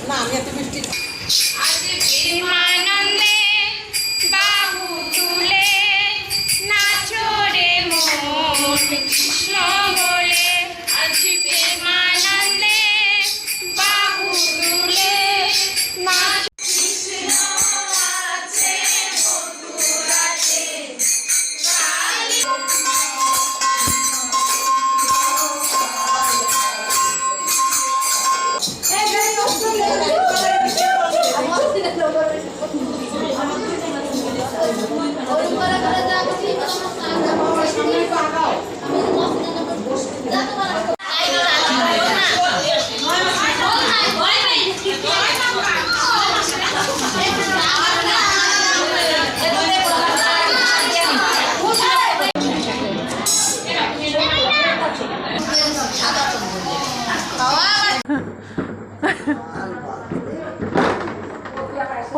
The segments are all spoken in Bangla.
না আমি এত মিষ্টি আজ প্রেমানন্দে বাহু তুলে নাচো রে মন কৃষ্ণ বলে। আজ প্রেমানন্দে বাহু তুলে নাচো কৃষ্ণ আছে মধুরাতে কালী।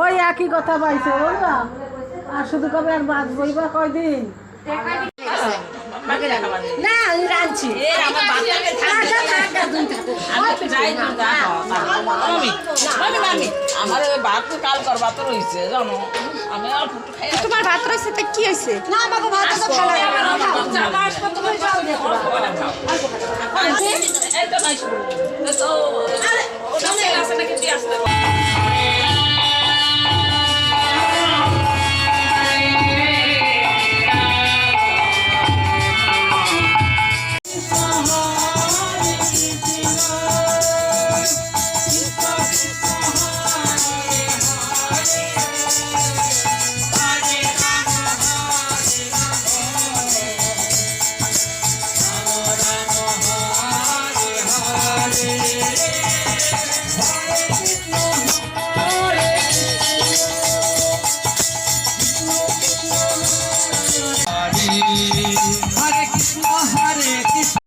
ওই একই কথা পাইছে বলবা আর শুধু কবে আর বাঁচবই বা কয়দিন না রাঁধছি আমার ভাত তো কাল করবা তো রয়েছে জানো আমি অল্প একটু খাই। তোমার ভাত রয়েছে তা কি হয়েছে? না বাবা ভাত তো খাওয়া Hare Krishna